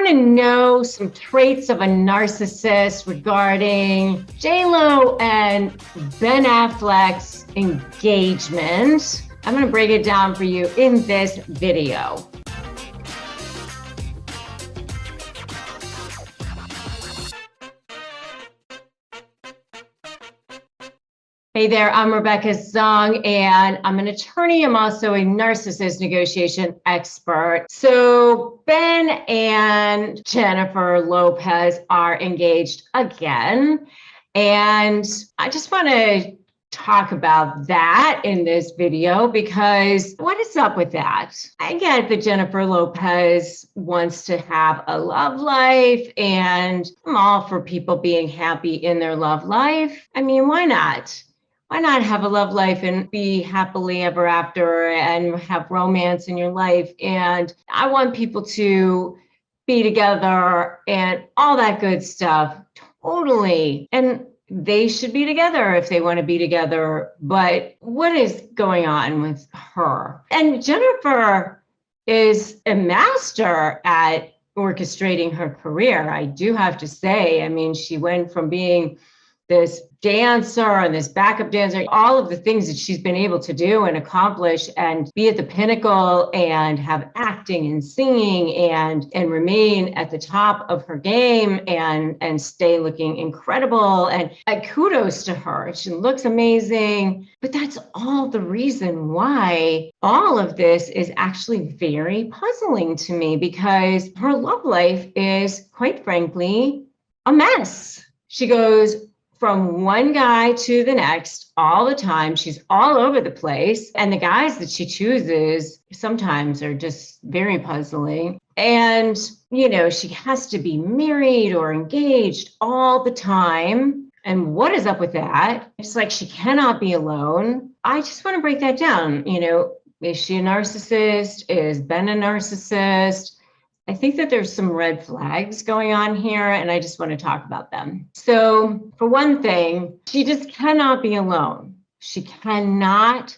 want to know some traits of a narcissist regarding JLO and Ben Affleck's engagement. I'm going to break it down for you in this video. Hey there, I'm Rebecca Zung, and I'm an attorney. I'm also a narcissist negotiation expert. So Ben and Jennifer Lopez are engaged again, and I just want to talk about that in this video because what is up with that? I get that Jennifer Lopez wants to have a love life, and I'm all for people being happy in their love life. I mean, why not? Why not have a love life and be happily ever after and have romance in your life? And I want people to be together and all that good stuff. Totally. And they should be together if they want to be together. But what is going on with her? And Jennifer is a master at orchestrating her career, I do have to say. I mean, she went from being this dancer and this backup dancer, all of the things that she's been able to do and accomplish and be at the pinnacle and have acting and singing and remain at the top of her game and stay looking incredible. And kudos to her. She looks amazing. But that's all the reason why all of this is actually very puzzling to me, because her love life is, quite frankly, a mess. She goes from one guy to the next all the time. She's all over the place. And the guys that she chooses sometimes are just very puzzling. And, you know, she has to be married or engaged all the time. And what is up with that? It's like she cannot be alone. I just want to break that down. You know, is she a narcissist? Is Ben a narcissist? I think that there's some red flags going on here, and I just want to talk about them. So for one thing, she just cannot be alone. She cannot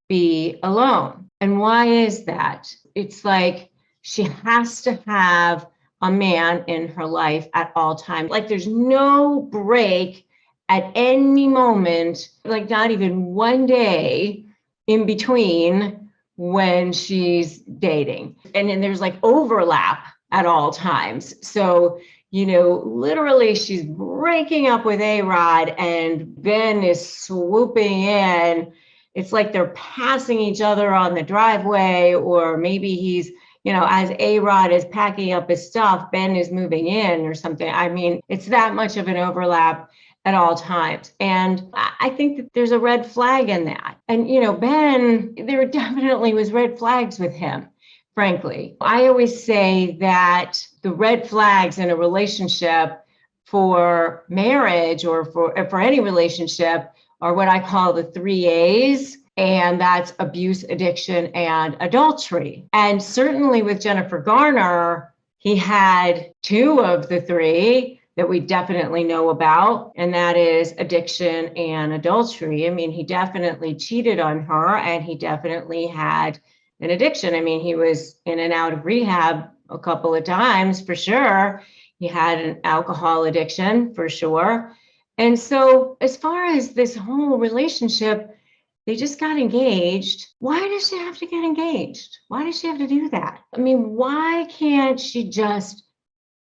be alone. And why is that? It's like she has to have a man in her life at all times. Like there's no break at any moment, like not even one day in between when she's dating. And then there's like overlap at all times. So, you know, literally she's breaking up with A-Rod and Ben is swooping in. It's like they're passing each other on the driveway, or maybe he's, you know, as A-Rod is packing up his stuff, Ben is moving in or something. I mean, it's that much of an overlap at all times. And I think that there's a red flag in that. And, you know, Ben, there definitely was red flags with him, frankly. I always say that the red flags in a relationship for marriage or for any relationship are what I call the 3 A's. And that's abuse, addiction, and adultery. And certainly with Jennifer Garner, he had 2 of the 3 that we definitely know about, and that is addiction and adultery. I mean, he definitely cheated on her, and he definitely had an addiction. I mean, he was in and out of rehab a couple of times for sure. He had an alcohol addiction for sure. And so as far as this whole relationship, they just got engaged. Why does she have to get engaged? Why does she have to do that? I mean, why can't she just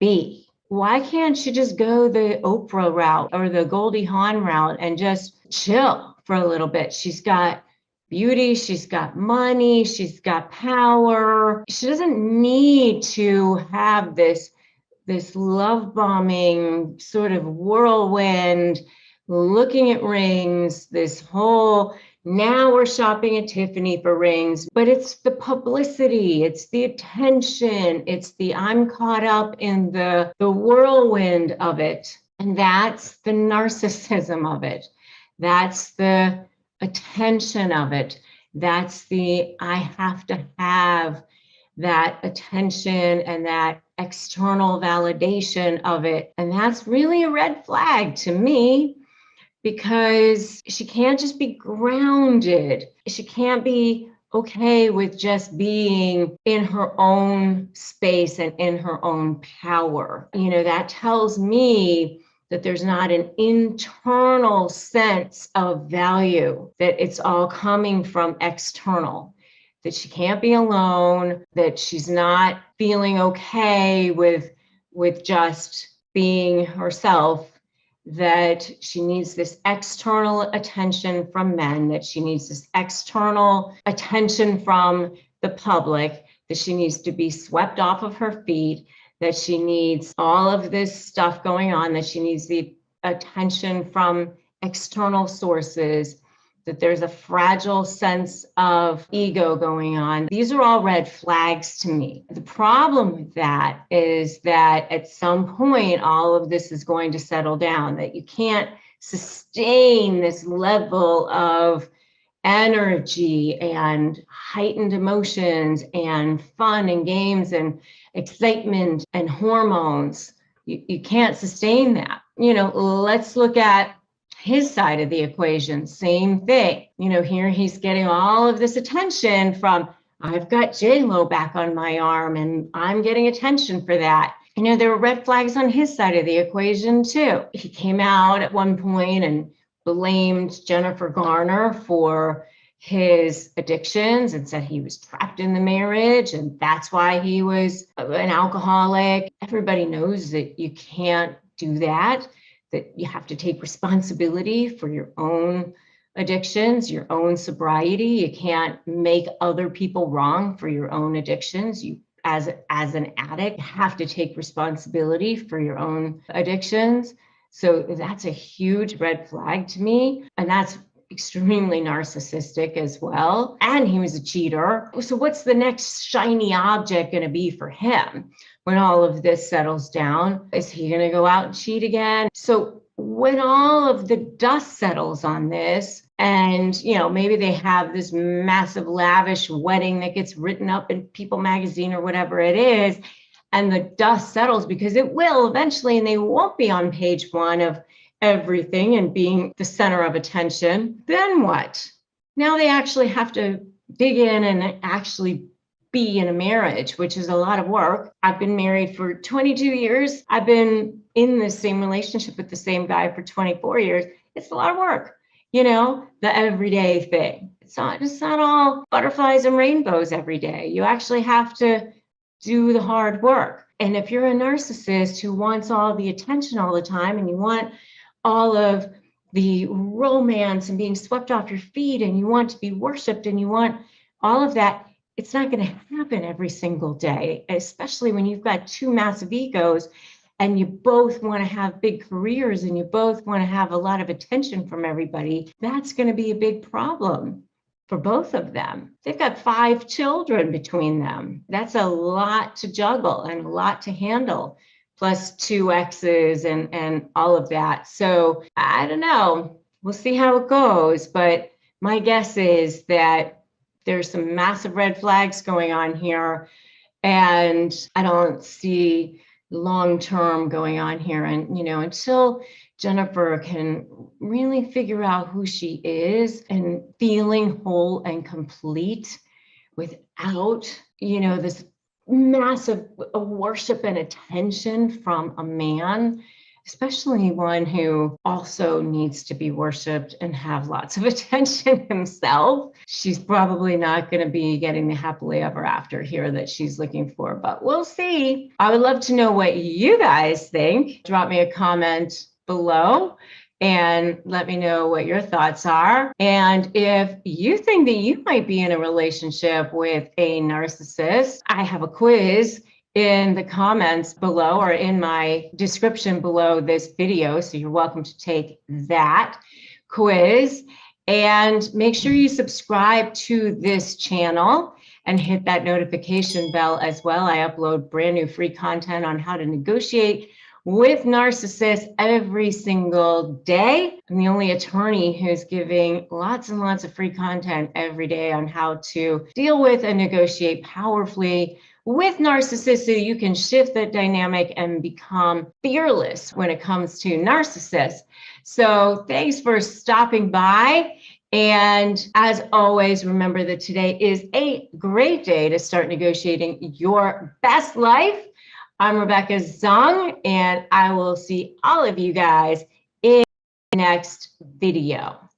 be? Why can't she just go the Oprah route or the Goldie Hawn route and just chill for a little bit? She's got beauty, she's got money, she's got power. She doesn't need to have this love bombing sort of whirlwind, looking at rings, this whole, now we're shopping at Tiffany for rings, but it's the publicity, it's the attention, it's the I'm caught up in the whirlwind of it. And that's the narcissism of it. That's the attention of it. That's the I have to have that attention and that external validation of it. And that's really a red flag to me, because she can't just be grounded. She can't be okay with just being in her own space and in her own power. That tells me that there's not an internal sense of value, that it's all coming from external, that she can't be alone, that she's not feeling okay with just being herself, that she needs this external attention from men, that she needs this external attention from the public, that she needs to be swept off of her feet, that she needs all of this stuff going on, that she needs the attention from external sources, that there's a fragile sense of ego going on. These are all red flags to me. The problem with that is that at some point, all of this is going to settle down, that you can't sustain this level of energy and heightened emotions and fun and games and excitement and hormones. You can't sustain that. Let's look at his side of the equation. Same thing. Here he's getting all of this attention from, I've got JLO back on my arm and I'm getting attention for that. There were red flags on his side of the equation too. He came out at one point and blamed Jennifer Garner for his addictions and said he was trapped in the marriage and that's why he was an alcoholic. Everybody knows that you can't do that you have to take responsibility for your own addictions, your own sobriety. You can't make other people wrong for your own addictions. You, as an addict, have to take responsibility for your own addictions. So that's a huge red flag to me. And that's extremely narcissistic as well. And he was a cheater. So what's the next shiny object going to be for him when all of this settles down? Is he going to go out and cheat again? So when all of the dust settles on this, and maybe they have this massive lavish wedding that gets written up in People magazine or whatever it is, and the dust settles, because it will eventually, and they won't be on page one of everything and being the center of attention, then what? Now they actually have to dig in and actually be in a marriage, which is a lot of work. I've been married for 22 years. I've been in the same relationship with the same guy for 24 years. It's a lot of work, the everyday thing. It's not all butterflies and rainbows every day. You actually have to do the hard work. And if you're a narcissist who wants all the attention all the time, and you want all of the romance and being swept off your feet, and you want to be worshiped, and you want all of that, it's not going to happen every single day, especially when you've got two massive egos and you both want to have big careers and you both want to have a lot of attention from everybody. That's going to be a big problem for both of them. They've got 5 children between them. That's a lot to juggle and a lot to handle, plus 2 exes and all of that. So I don't know. We'll see how it goes. But my guess is that there's some massive red flags going on here. And I don't see long-term going on here. And, until Jennifer can really figure out who she is and feeling whole and complete without, this massive worship and attention from a man, especially one who also needs to be worshiped and have lots of attention himself, she's probably not going to be getting the happily ever after here that she's looking for, but we'll see. I would love to know what you guys think. Drop me a comment below and let me know what your thoughts are. And if you think that you might be in a relationship with a narcissist, I have a quiz in the comments below or in my description below this video. So you're welcome to take that quiz, and make sure you subscribe to this channel and hit that notification bell as well. I upload brand new free content on how to negotiate with narcissists every single day. I'm the only attorney who's giving lots and lots of free content every day on how to deal with and negotiate powerfully with narcissists so you can shift that dynamic and become fearless when it comes to narcissists. So thanks for stopping by, And as always, remember that today is a great day to start negotiating your best life. I'm Rebecca Zung, and I will see all of you guys in the next video.